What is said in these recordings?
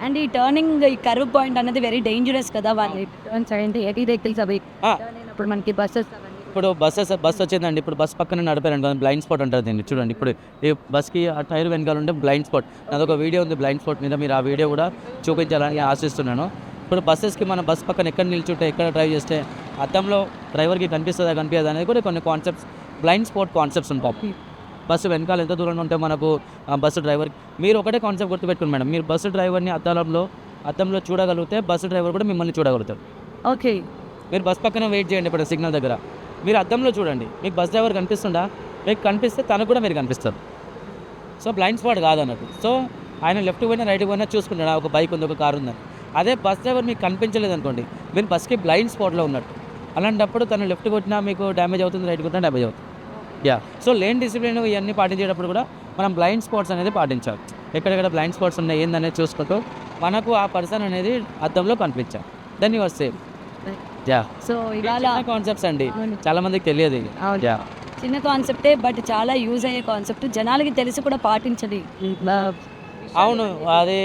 And ఈ turning ఈ curve point అనేది వెరీ డేంజరస్ కదా, వాళ్ళు టర్న్స్ అంటే ఏటీ వెహికల్స్ అవి ఇప్పుడు మనకి బస్సెస్ ఇప్పుడు బస్ వచ్చిందండి. ఇప్పుడు బస్ పక్కన నడిపారండి, బ్లైండ్ స్పాట్ అంటారు దీన్ని. చూడండి, ఇప్పుడు ఈ బస్కి ఆ టైర్ వెనకాల ఉంటే బ్లైండ్ స్పాట్. నాదొక వీడియో ఉంది బ్లైండ్ స్పాట్ మీద, మీరు ఆ వీడియో కూడా చూపించాలని ఆశిస్తున్నాను. ఇప్పుడు బస్సెస్కి మన బస్ పక్కన ఎక్కడ నిల్చుంటే, ఎక్కడ డ్రైవ్ చేస్తే అద్దంలో డ్రైవర్కి కనిపిస్తుందా కనిపించదు అనేది కూడా కొన్ని కాన్సెప్ట్స్, బ్లైండ్ స్పాట్ కాన్సెప్ట్స్ ఉంటాయి. బస్సు వెనకాల ఎంత దూరంలో ఉంటే మనకు బస్సు డ్రైవర్, మీరు ఒకటే కాన్సెప్ట్ గుర్తుపెట్టుకోండి మేడం, మీరు బస్సు డ్రైవర్ని అద్దంలో చూడగలిగితే బస్సు డ్రైవర్ కూడా మిమ్మల్ని చూడగలుగుతారు. ఓకే. మీరు బస్ పక్కన వెయిట్ చేయండి, ఇప్పుడు సిగ్నల్ దగ్గర మీరు అద్దంలో చూడండి, మీకు బస్ డ్రైవర్ కనిపిస్తుందా, మీకు కనిపిస్తే తనకు కూడా మీరు కనిపిస్తారు. సో బ్లైండ్ స్పాట్ కాదన్నట్టు. సో ఆయన లెఫ్ట్ పోయినా రైట్ పోయినా చూసుకుంటాడు, ఒక బైక్ ఉంది, ఒక కారు ఉందని. అదే బస్ డ్రైవర్ మీకు కనిపించలేదు అనుకోండి, మీరు బస్కి బ్లైండ్ స్పాట్లో ఉన్నట్టు. అలాంటప్పుడు తను లెఫ్ట్ కొట్టినా మీకు డ్యామేజ్ అవుతుంది, రైట్ కొట్టినా డ్యామేజ్ అవుతుంది. సో లేన్ డిసిప్లిన్ ఇవన్నీ పాటించేటప్పుడు కూడా మనం బ్లైండ్ స్పాట్స్ అనేది పాటించాలి. ఎక్కడెక్కడ బ్లైండ్ స్పాట్స్ ఉన్నాయి ఏందనేది చూసుకుంటూ మనకు ఆ పర్సన్ అనేది అద్దంలో కనిపించాలి. Then you are safe. So ఇవాళ కాన్సెప్ట్స్ అండి, చాలా మందికి తెలియదు. చిన్న కాన్సెప్టే, బట్ చాలా యూజ్ అయ్యే కాన్సెప్ట్, జనాలకి తెలిసి కూడా పాటించది. అవును, అదే.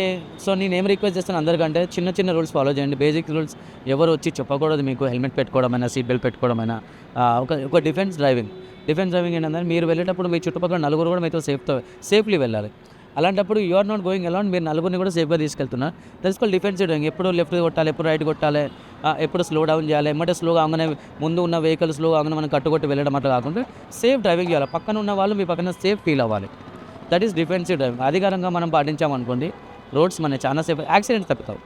సో నేను ఏం రిక్వెస్ట్ చేస్తాను అందరికంటే, చిన్న చిన్న రూల్స్ ఫాలో చేయండి. బేసిక్ రూల్స్ ఎవరు వచ్చి చెప్పకూడదు మీకు. హెల్మెట్ పెట్టుకోవడమైనా, సీట్ బెల్ట్ పెట్టుకోవడమైనా, ఒక డిఫెన్స్ డ్రైవింగ్ ఏంటంటే, మీరు వెళ్ళేటప్పుడు మీ చుట్టుపక్కల నలుగురు కూడా మీతో సేఫ్లీ వెళ్ళాలి. అలాంటప్పుడు you are not going alone, మీరు నలుగురిని కూడా సేఫ్గా తీసుకెళ్తున్నారు. That's called defensive driving. ఎప్పుడు లెఫ్ట్ కొట్టాలి, ఎప్పుడు రైట్ కొట్టాలి, ఎప్పుడు స్లో డౌన్ చేయాలి, ఎమ్మటే స్లోగా అవగానే ముందు ఉన్న వెహికల్ స్లోగా అవగానే మనం కట్టుకొట్టి వెళ్ళడం అట్లా కాకుండా సేఫ్ డ్రైవింగ్ చేయాలి. పక్కన ఉన్న వాళ్ళు మీ పక్కన సేఫ్ ఫీల్ అవ్వాలి. That is defensive driving. అధికారంగా మనం పాటించామనుకోండి, రోడ్స్ మన చాలా సేఫ్, యాక్సిడెంట్స్ తప్పుతావు.